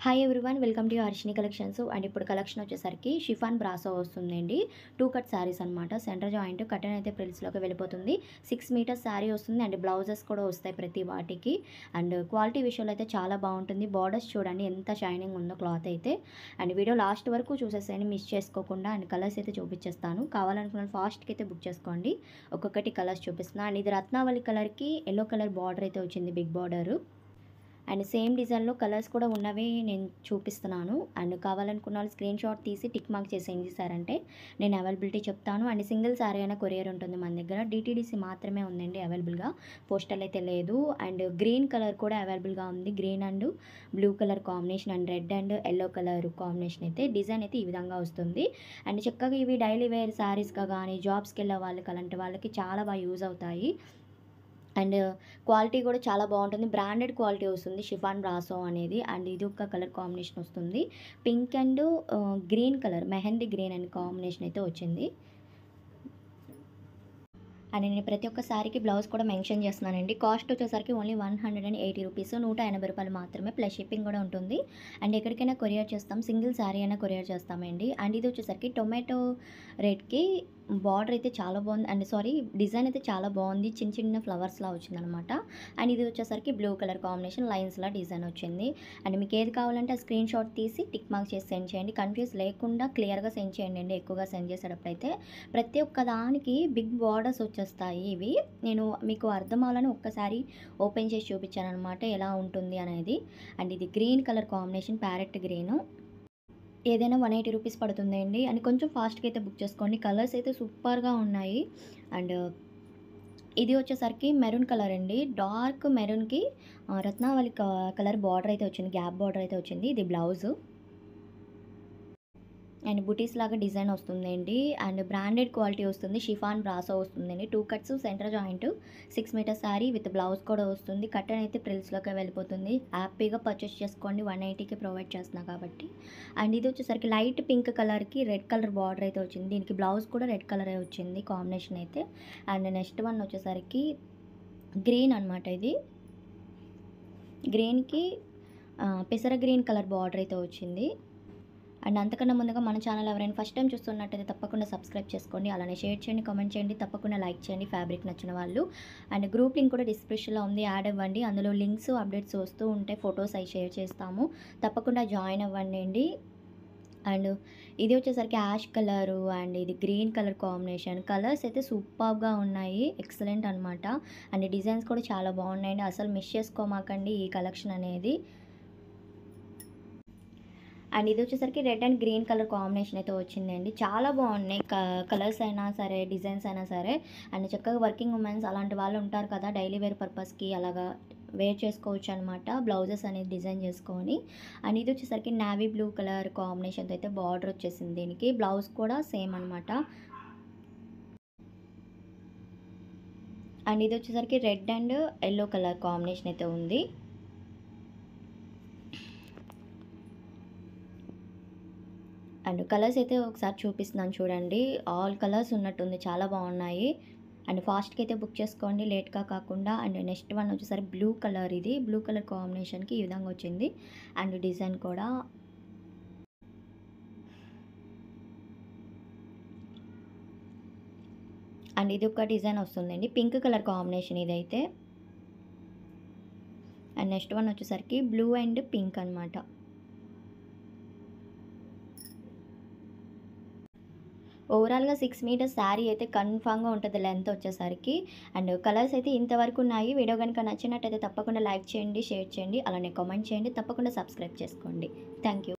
Hi everyone, welcome to Harshini collections. And ఇప్పుడు collection వచ్చేసరికి chiffon brasso వస్తుందండి. 2 కట్ శారీస్ అనమాట. సెంటర్ జాయింట్ కటన్ అయితే ప్రిల్స్లోకి వెళ్ళిపోతుంది. 6 మీటర్స్ శారీ వస్తుంది. అండ్ బ్లౌజెస్ కూడా వస్తాయి ప్రతి వాటికి. అండ్ క్వాలిటీ విషయంలో అయితే చాలా బాగుంటుంది. బార్డర్స్ చూడండి ఎంత షైనింగ్ ఉందో క్లాత్ అయితే. అండ్ వీడియో లాస్ట్ వరకు చూసేసేయండి, మిస్ చేసుకోకుండా. అండ్ కలర్స్ అయితే చూపించేస్తాను. కావాలనుకున్న ఫాస్ట్కి అయితే బుక్ చేసుకోండి. ఒక్కొక్కటి కలర్స్ చూపిస్తున్నాను. అండ్ ఇది రత్నావళి కలర్కి ఎల్లో కలర్ బార్డర్ అయితే వచ్చింది, బిగ్ బార్డరు. అండ్ సేమ్ డిజైన్లో కలర్స్ కూడా ఉన్నవి నేను చూపిస్తున్నాను. అండ్ కావాలనుకున్న వాళ్ళు స్క్రీన్ షాట్ తీసి టిక్ మార్క్ చేసి ఏం చేశారంటే నేను అవైలబిలిటీ చెప్తాను. అండ్ సింగిల్ సారీ అయినా కొరియర్ ఉంటుంది మన దగ్గర. డిటీడీసీ మాత్రమే ఉందండి అవైలబుల్గా, పోస్టల్ అయితే లేదు. అండ్ గ్రీన్ కలర్ కూడా అవైలబుల్గా ఉంది. Green and blue colour combination and red and yellow colour combination అయితే డిజైన్ అయితే ఈ విధంగా వస్తుంది. అండ్ చక్కగా ఇవి డైలీ వేర్ శారీస్గా కానీ జాబ్స్కి వెళ్ళే వాళ్ళకి అలాంటి వాళ్ళకి చాలా బాగా యూజ్ అవుతాయి. అండ్ క్వాలిటీ కూడా చాలా బాగుంటుంది. బ్రాండెడ్ క్వాలిటీ వస్తుంది షిఫాన్ బ్రాసో అనేది. అండ్ ఇది ఒక కలర్ కాంబినేషన్ వస్తుంది. Pink and green colour, mehndi green and combination అయితే వచ్చింది. అండ్ నేను ప్రతి ఒక్క శారీకి బ్లౌజ్ కూడా మెన్షన్ చేస్తున్నానండి. కాస్ట్ వచ్చేసరికి ఓన్లీ 180 రూపీస్, 180 రూపాయలు మాత్రమే. ప్లస్ షిప్పింగ్ కూడా ఉంటుంది. అండ్ ఎక్కడికైనా కొరియర్ చేస్తాం, సింగిల్ శారీ అయినా కొరియర్ చేస్తామండి. అండ్ ఇది వచ్చేసరికి టొమాటో రెడ్కి బార్డర్ అయితే చాలా బాగుంది. అండ్ డిజైన్ అయితే చాలా బాగుంది. చిన్న చిన్న ఫ్లవర్స్లా వచ్చిందనమాట. అండ్ ఇది వచ్చేసరికి బ్లూ కలర్ కాంబినేషన్ లైన్స్లా డిజైన్ వచ్చింది. అండ్ మీకు ఏది కావాలంటే ఆ స్క్రీన్ షాట్ తీసి టిక్ మార్క్ చేసి సెండ్ చేయండి. కన్ఫ్యూజ్ లేకుండా క్లియర్గా సెండ్ చేయండి అండి. ఎక్కువగా సెండ్ చేసేటప్పుడు అయితే ప్రతి ఒక్క దానికి బిగ్ బార్డర్స్ వచ్చేస్తాయి. ఇవి నేను మీకు అర్థం అవ్వాలని ఒక్కసారి ఓపెన్ చేసి చూపించాను అనమాట ఎలా ఉంటుంది అనేది. అండ్ ఇది green colour combination, parrot green. ఏదైనా 180 రూపీస్ పడుతుందండి. అండ్ కొంచెం ఫాస్ట్గా అయితే బుక్ చేసుకోండి. కలర్స్ అయితే సూపర్గా ఉన్నాయి. అండ్ ఇది వచ్చేసరికి మెరూన్ కలర్ అండి. డార్క్ మెరూన్కి రత్నావళి కలర్ బార్డర్ అయితే వచ్చింది, గ్యాప్ బార్డర్ అయితే వచ్చింది. ఇది బ్లౌజు. అండ్ బుటీస్ లాగా డిజైన్ వస్తుందండి. అండ్ బ్రాండెడ్ క్వాలిటీ వస్తుంది. షిఫాన్ బ్రాసో వస్తుందండి. 2 cuts, center joint, 6 meter sari with blouse కూడా వస్తుంది. కట్టన్ అయితే ప్రిల్స్లోకి వెళ్ళిపోతుంది. హ్యాపీగా పర్చేస్ చేసుకోండి. 180కి ప్రొవైడ్ చేస్తున్నా కాబట్టి. అండ్ ఇది వచ్చేసరికి లైట్ పింక్ కలర్కి రెడ్ కలర్ బార్డర్ అయితే వచ్చింది. దీనికి బ్లౌజ్ కూడా రెడ్ కలరే వచ్చింది కాంబినేషన్ అయితే. అండ్ నెక్స్ట్ వన్ వచ్చేసరికి గ్రీన్ అనమాట. ఇది గ్రీన్కి పెసర గ్రీన్ కలర్ బార్డర్ అయితే వచ్చింది. అండ్ అంతకన్నా ముందుగా మన ఛానల్ ఎవరైనా ఫస్ట్ టైం చూస్తున్నట్టయితే తప్పకుండా సబ్స్క్రైబ్ చేసుకోండి. అలానే షేర్ చేయండి, కామెంట్ చేయండి, తప్పకుండా లైక్ చేయండి ఫ్యాబ్రిక్ నచ్చిన వాళ్ళు. అండ్ గ్రూప్ లింక్ కూడా డిస్క్రిప్షన్లో ఉంది, యాడ్ అవ్వండి. అందులో లింక్స్ అప్డేట్స్ వస్తూ ఉంటాయి, ఫొటోస్ అవి షేర్ చేస్తాము. తప్పకుండా జాయిన్ అవ్వండి. అండ్ ఇది వచ్చేసరికి యాష్ కలరు అండ్ ఇది గ్రీన్ కలర్ కాంబినేషన్. కలర్స్ అయితే సూపర్గా ఉన్నాయి, ఎక్సలెంట్ అనమాట. అండ్ డిజైన్స్ కూడా చాలా బాగున్నాయండి. అసలు మిస్ చేసుకోమాకండి ఈ కలెక్షన్ అనేది. అండ్ ఇది వచ్చేసరికి red and green colour combination అయితే వచ్చిందండి. చాలా బాగున్నాయి కలర్స్ అయినా సరే, డిజైన్స్ అయినా సరే. అండ్ చక్కగా వర్కింగ్ ఉమెన్స్ అలాంటి వాళ్ళు ఉంటారు కదా, డైలీ వేర్ పర్పస్కి అలాగా వేర్ చేసుకోవచ్చు అనమాట. బ్లౌజెస్ అనేది డిజైన్ చేసుకొని. అండ్ ఇది వచ్చేసరికి నావీ బ్లూ కలర్ కాంబినేషన్తో అయితే బార్డర్ వచ్చేసింది. దీనికి బ్లౌజ్ కూడా సేమ్ అనమాట. అండ్ ఇది వచ్చేసరికి red and yellow colour combination అయితే ఉంది. అండ్ కలర్స్ అయితే ఒకసారి చూపిస్తున్నాను చూడండి. ఆల్ కలర్స్ ఉన్నట్టుంది, చాలా బాగున్నాయి. అండ్ ఫాస్ట్గా అయితే బుక్ చేసుకోండి, లేట్గా కాకుండా. అండ్ నెక్స్ట్ వన్ వచ్చేసరికి బ్లూ కలర్. ఇది బ్లూ కలర్ కాంబినేషన్కి ఈ విధంగా వచ్చింది. అండ్ డిజైన్ కూడా అండ్ ఇది ఒక డిజైన్ వస్తుందండి, పింక్ కలర్ కాంబినేషన్ ఇదైతే. అండ్ నెక్స్ట్ వన్ వచ్చేసరికి బ్లూ అండ్ పింక్ అనమాట. ఓవరాల్గా 6 మీటర్స్ శారీ అయితే కన్ఫామ్గా ఉంటుంది లెంత్ వచ్చేసరికి. అండ్ కలర్స్ అయితే ఇంతవరకు ఉన్నాయి. వీడియో కనుక నచ్చినట్టయితే తప్పకుండా లైక్ చేయండి, షేర్ చేయండి, అలానే కామెంట్ చేయండి, తప్పకుండా సబ్స్క్రైబ్ చేసుకోండి. Thank you.